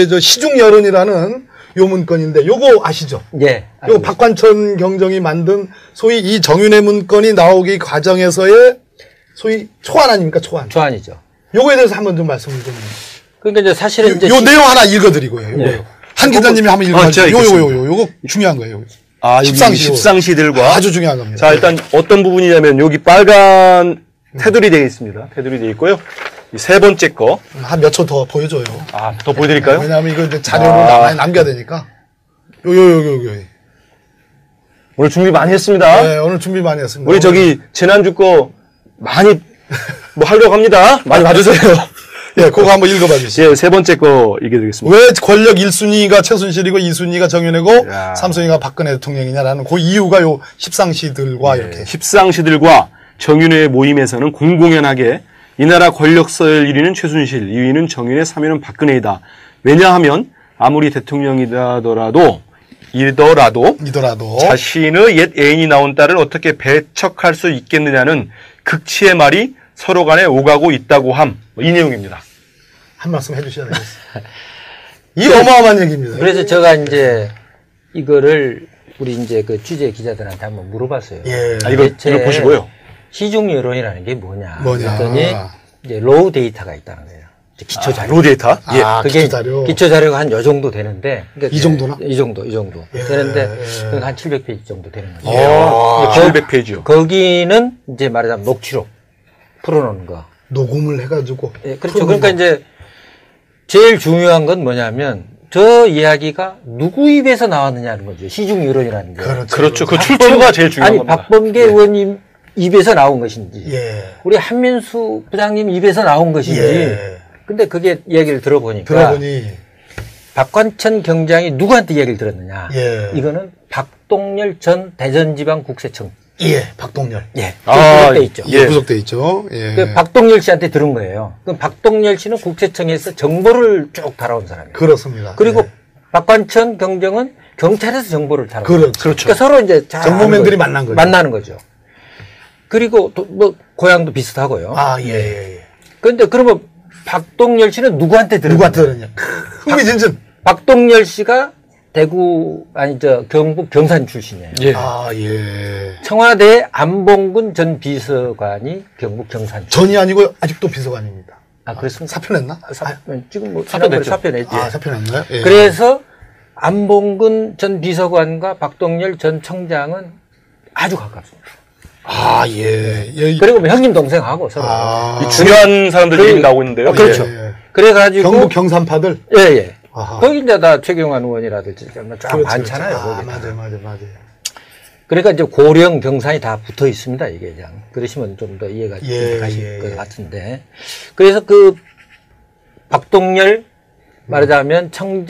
저 시중여론이라는 요 문건인데 요거 아시죠? 예. 요 박관천 경정이 만든 소위 이 정윤회 문건이 나오기 과정에서의 소위 초안 아닙니까? 초안. 초안이죠. 요거에 대해서 한번 좀 말씀을 좀. 그러니까 이제 사실은 이제 요 내용 하나 읽어드리고요. 요거. 네. 한 기자님이 한번 읽어주세요. 요거 중요한 거예요. 아, 십상시들과 아주 중요한 겁니다. 자, 일단 어떤 부분이냐면 여기 빨간 테두리 되어 있습니다. 테두리 되어 있고요. 이 세 번째 거. 한 몇 초 더 보여줘요. 아, 더 보여드릴까요? 왜냐하면 이거 이제 자료를 많이 남겨야 되니까. 요. 오늘 준비 많이 했습니다. 네, 오늘 준비 많이 했습니다. 우리 저기 지난주 거 많이 뭐 하려고 합니다. 많이 봐주세요. 예, 그거 한번 읽어봐 주시죠. 예, 세 번째 거 읽어드리겠습니다. 왜 권력 1순위가 최순실이고 2순위가 정윤회고 3순위가 박근혜 대통령이냐라는 그 이유가 요 십상시들과 이렇게. 십상시들과 정윤회의 모임에서는 공공연하게 이 나라 권력 서열 1위는 최순실, 2위는 정윤회, 3위는 박근혜이다. 왜냐하면 아무리 대통령이더라도 자신의 옛 애인이 낳은 딸을 어떻게 배척할 수 있겠느냐는 극치의 말이 서로 간에 오가고 있다고 함. 이 내용입니다. 한 말씀 해주셔야 되겠어요. 이 어마어마한 얘기입니다. 그래서 제가 이제 이거를 우리 이제 그 취재 기자들한테 한번 물어봤어요. 예. 이걸 보시고요. 시중 여론이라는 게 뭐냐. 그랬더니 이제 로우 데이터가 있다는 거예요. 기초 자료. 로우 데이터? 예. 그게 기초 자료가 한 요 정도 되는데. 그러니까 이 정도나? 이 정도. 예. 되는데 그러니까 한 700페이지 정도 되는 거예요. 예. 700페이지요. 거기는 이제 말하자면 녹취록 풀어놓은 거. 녹음을 해가지고. 예, 그렇죠. 그러니까 이제 제일 중요한 건 뭐냐면 저 이야기가 누구 입에서 나왔느냐는 거죠. 시중 여론이라는 게. 그렇죠. 그 출처가 제일 중요한 겁니다. 박범계 의원님 입에서 나온 것인지, 우리 한민수 부장님 입에서 나온 것인지. 근데 그게 얘기를 들어보니까 박관천 경장이 누구한테 얘기를 들었느냐. 이거는 박동열 전 대전지방국세청. 박동열. 구속돼 있죠. 구속돼 있죠. 그 박동열 씨한테 들은 거예요. 그럼 박동열 씨는 국세청에서 정보를 쭉 달아온 사람이에요. 그렇습니다. 그리고 박관천 경정은 경찰에서 정보를 달아온 거예요. 그렇죠. 그러니까 서로 이제 정보맨들이 만나는 거죠. 그리고 또 뭐 고향도 비슷하고요. 그런데 그러면 박동열 씨는 누구한테 들었냐? 흥미진진. 박동열 씨가 대구 경북 경산 출신이에요. 청와대 안봉근 전 비서관이 경북 경산 출신. 전이 아니고 아직도 비서관입니다. 그렇습니까? 사표냈나? 지금 뭐 사표냈죠. 사표냈나요? 그래서 안봉근 전 비서관과 박동열 전 청장은 아주 가깝습니다. 그리고 뭐 형님 동생하고 서로. 중요한 사람들 얘기 나오고 있는데요. 그렇죠. 그래가지고 경북 경산파들. 거기 이제 다 최경환 의원이라든지 쫙 많잖아요. 맞아요. 그러니까 이제 고령 경산이 다 붙어 있습니다. 이게 그냥 그러시면 좀 더 이해가 가실 것 같은데. 그래서 그 박동열 말하자면 전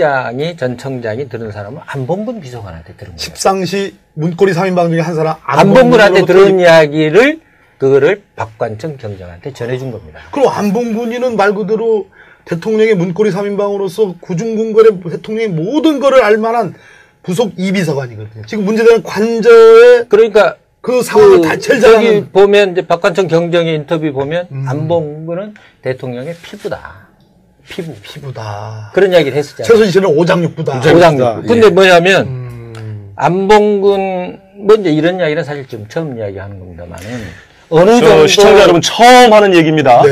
청장이 들은 사람은 안봉근 비서관한테 들은 거예요. 십상시 문고리 3인방 중에 한 사람 안봉근한테 들은 이야기를 그거를 박관천 경정한테 전해준 겁니다. 그럼 안봉근이는 말 그대로 대통령의 문고리 3인방으로서 구중궁궐의 대통령의 모든 거를 알만한 부속 이비서관이거든요. 지금 문제되는 관저의 그러니까 그 상황을 다 제일 잘하는. 여기 보면 이제 박관천 경정의 인터뷰 보면 안봉근은 대통령의 피부다. 피부다. 그런 이야기를 했었잖아요. 최순실은 오장육부다. 오장육. 근데 뭐냐면 안봉근 뭐 이제 이런 이야기는 사실 지금 처음 이야기하는 겁니다만은 어느 정도 시청자 여러분 처음 하는 얘기입니다.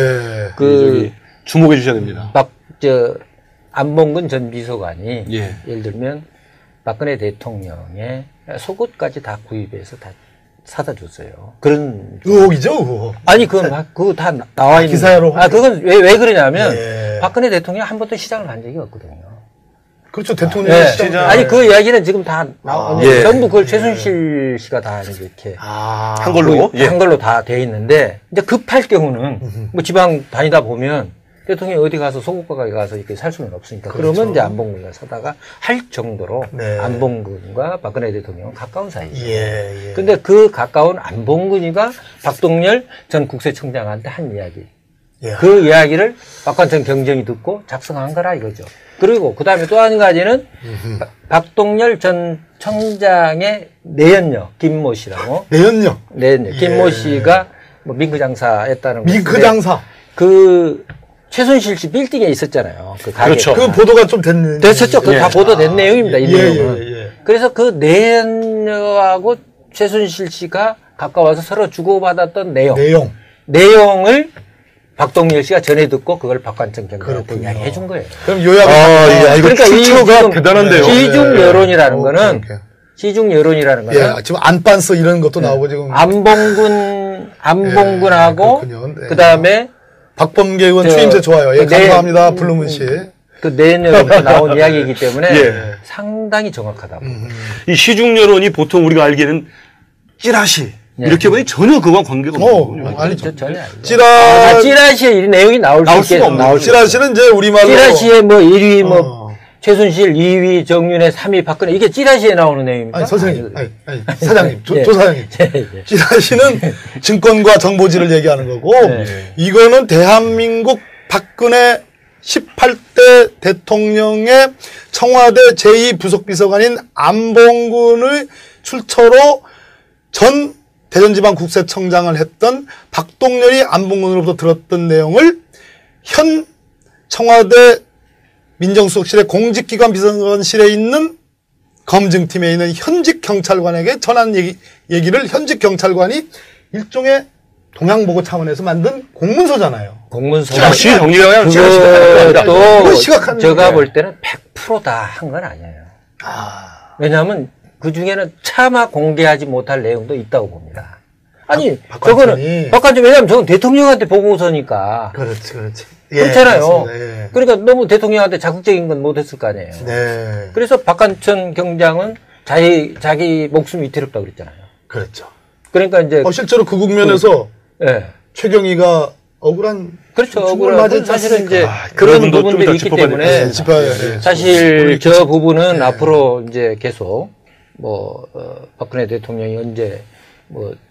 주목해 주셔야 됩니다. 안봉근 전 비서관이 예를 들면 박근혜 대통령의 속옷까지 다 구입해서 다 사다 줬어요. 그런 의혹이죠, 의혹. 아니 그거 다 나와 있는 기사로. 그건 왜 그러냐면 박근혜 대통령 한 번도 시장을 간 적이 없거든요. 그렇죠, 대통령 시장. 아니 그 이야기는 지금 다 전부 그걸 최순실 씨가 다 이렇게 한 걸로 다 돼 있는데 이제 급할 경우는 뭐 지방 다니다 보면 대통령이 어디 가서 속옷가게 가서 이렇게 살 수는 없으니까. 그러면 이제 안봉근을 사다가 할 정도로 안봉근과 박근혜 대통령은 가까운 사이죠. 근데 그 가까운 안봉근이가 박동열 전 국세청장한테 한 이야기. 그 이야기를 박관천 경정이 듣고 작성한 거라 이거죠. 그리고 그 다음에 또 한 가지는 박동열 전 청장의 내연녀 김모 씨라고. 내연녀. 김모 씨가 뭐 밍크 장사했다는 거. 밍크 장사. 최순실 씨 빌딩에 있었잖아요. 그 가게. 그렇죠. 그 보도가 좀 됐었죠. 그거 예. 다 보도된 내용입니다. 이 내용은. 예. 그래서 그 내연녀하고 최순실 씨가 가까워서 서로 주고받았던 내용을 박동열 씨가 전해 듣고 그걸 박관청 경장한테 이야기해 준 거예요. 그럼 요약을 이거 그러니까 출처가 대단한데요. 시중 여론이라는 거는 오케이. 시중 여론이라는 거는 예, 지금 안반스 이런 것도 나오고 지금 안봉근하고 그렇군요. 네. 그다음에 박범계 의원 추임새 좋아요. 예, 감사합니다. 블루문 씨. 그 내년부터 나온 이야기이기 때문에 예. 상당히 정확하다고. 이 시중 여론이 보통 우리가 알기에는 찌라시 이렇게 보니 전혀 그와 관계가 없거든요. 아니죠. 전혀 아니죠. 찌라시의 이 내용이 나올 수 있겠죠. 찌라시는 이제 우리말로 찌라시의 뭐 1위 최순실, 2위 정윤회, 3위 박근혜 이게 찌라시에 나오는 내용입니까? 아니 선생님, 아니 사장님, 예. 조 사장님. 예. 찌라시는 증권과 정보지를 얘기하는 거고 이거는 대한민국 박근혜 18대 대통령의 청와대 제2부속비서관인 안봉근의 출처로 전 대전지방국세청장을 했던 박동열이 안봉근으로부터 들었던 내용을 현 청와대 민정수석실의 공직기관 비서관실에 있는 검증팀에 있는 현직 경찰관에게 전한 얘기를 현직 경찰관이 일종의 동양보고 차원에서 만든 공문서잖아요. 공문서. 역시 정리가 그것도 시각한 제가 볼 때는 100% 다 한 건 아니에요. 왜냐하면 그 중에는 차마 공개하지 못할 내용도 있다고 봅니다. 아니, 저거는 박관청 왜냐하면 저건 대통령한테 보고서니까. 그렇지. 그렇잖아요. 예. 그러니까 너무 대통령한테 자극적인 건 못했을 거 아니에요. 네. 그래서 박관청 경장은 자기 목숨 위태롭다고 그랬잖아요. 그렇죠. 그러니까 이제 실제로 그 국면에서 최경희가 억울한 그렇죠. 억울한 사실은 이제 그런 부분들이 있기 때문에 사실 저 부분은 앞으로 이제 계속 박근혜 대통령이 언제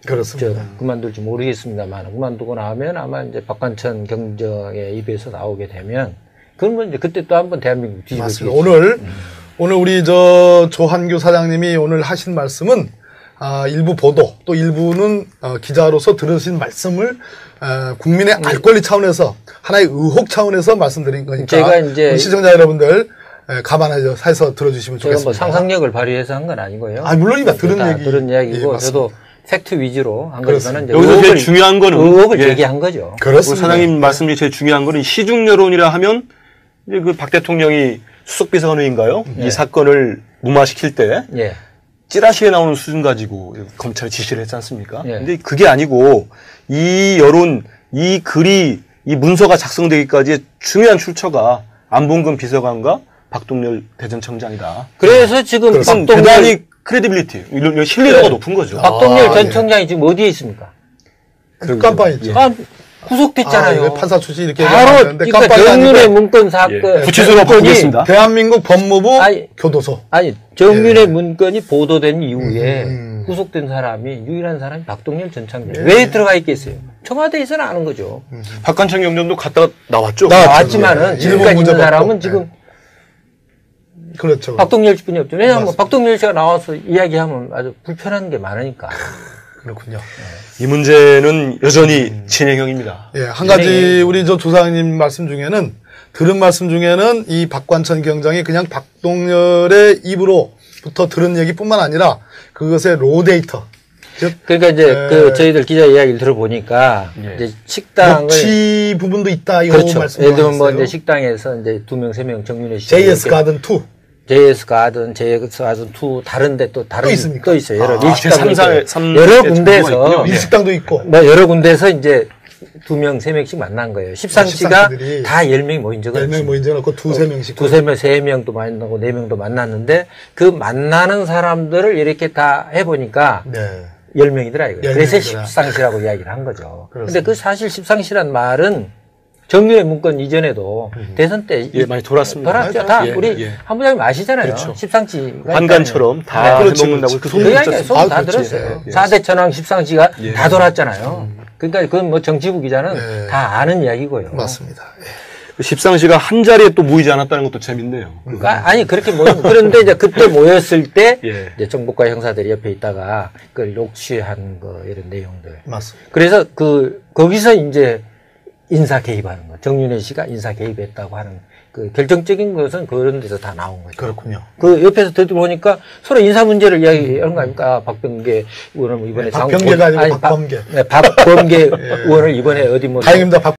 그렇습니다. 그만둘지 모르겠습니다만 그만두고 나면 아마 이제 박관천 경정의 입에서 나오게 되면 그러면 이제 그때 또 한번 대한민국 뒤집어지겠죠. 오늘 우리 조한규 사장님이 오늘 하신 말씀은 일부 보도 또 일부는 기자로서 들으신 말씀을 국민의 알 권리 차원에서 하나의 의혹 차원에서 말씀드린 거니까 제가 이제 시청자 여러분들 감안해서 들어주시면 좋겠습니다. 제가 뭐 상상력을 발휘해서 한 건 아니고요. 물론입니다. 들은 이야기고 저도 팩트 위주로 한 거지만 여기서 제일 중요한 거는 의혹을 제기한 거죠. 그렇습니다. 사장님 말씀 중에 제일 중요한 거는 시중 여론이라 하면 이제 그 박 대통령이 수석비서관인가요? 이 사건을 무마시킬 때 찌라시에 나오는 수준 가지고 검찰에 지시를 했지 않습니까? 근데 그게 아니고 이 여론, 이 글이 이 문서가 작성되기까지의 중요한 출처가 안봉근 비서관과 박동열 대전청장이다. 그래서 지금 대단히 크레디빌리티, 신뢰도가 높은 거죠. 박동열 전 청장이 지금 어디에 있습니까? 깜빵 있죠. 구속됐잖아요. 판사 출신 이렇게 바로 그러니까 정윤회 문건 사건 구치소로 바꾸겠습니다. 대한민국 법무부 교도소. 정윤회 문건이 보도된 이후에 구속된 사람이 유일한 사람이 박동열 전 청장. 왜 들어가 있겠어요? 청와대에서는 아는 거죠. 박관청 경정도 갔다가 나왔죠. 나왔지만은 지금까지 있는 사람은 지금 그렇죠. 박동열 씨뿐이 없죠. 왜냐하면 박동열 씨가 나와서 이야기하면 아주 불편한 게 많으니까. 그렇군요. 이 문제는 여전히 진행형입니다. 한 가지 우리 조사장님 말씀 중에는 들은 말씀 중에는 이 박관천 경장이 그냥 박동열의 입으로부터 들은 얘기뿐만 아니라 그것의 로 데이터. 그러니까 이제 저희들 기자 이야기를 들어보니까 이제 식당을 녹취 부분도 있다 이거 그렇죠. 말씀. 예를 들면 이제 식당에서 이제 2명, 3명 정윤회 씨 JS 가든 2. JS 가든 2 다른데 또 있습니까? 또 있어요. 여러 밀식당도 여러 군데에서 밀식당도 있고 여러 군데에서 이제 2명, 3명씩 만난 거예요. 십상시가 다 10명이 모인 적은 10명 모인 적은 없고 2-3명씩 3명도 만나고 4명도 만났는데 그 만나는 사람들을 이렇게 다 해보니까 10명이더라 이거예요. 그래서 십상시라고 이야기를 한 거죠. 그런데 그 사실 십상시란 말은 정윤회 문건 이전에도 대선 때 많이 돌았습니다. 다 우리 한 부장님 아시잖아요. 그렇죠. 십상시가 한간처럼 다 해먹는다고 그 이야기 소문 다 들었어요. 4대 천왕 십상시가 다 돌았잖아요. 그러니까 그건 뭐 정치부 기자는 다 아는 이야기고요. 맞습니다. 십상시가 한 자리에 또 모이지 않았다는 것도 재밌네요. 아니 그렇게 그런데 이제 그때 모였을 때 이제 정보과 형사들이 옆에 있다가 그걸 녹취한 거 이런 내용들. 맞습니다. 그래서 거기서 이제 인사 개입하는 거. 정윤회 씨가 인사 개입했다고 하는 그 결정적인 것은 그런 데서 다 나온 거죠. 그렇군요. 그 옆에서 들어보니까 서로 인사 문제를 이야기하는 거 아닙니까? 박병계 의원은 이번에 박병계가 아니고 박범계. 박범계 의원을 이번에 어디 뭐 다행입니다.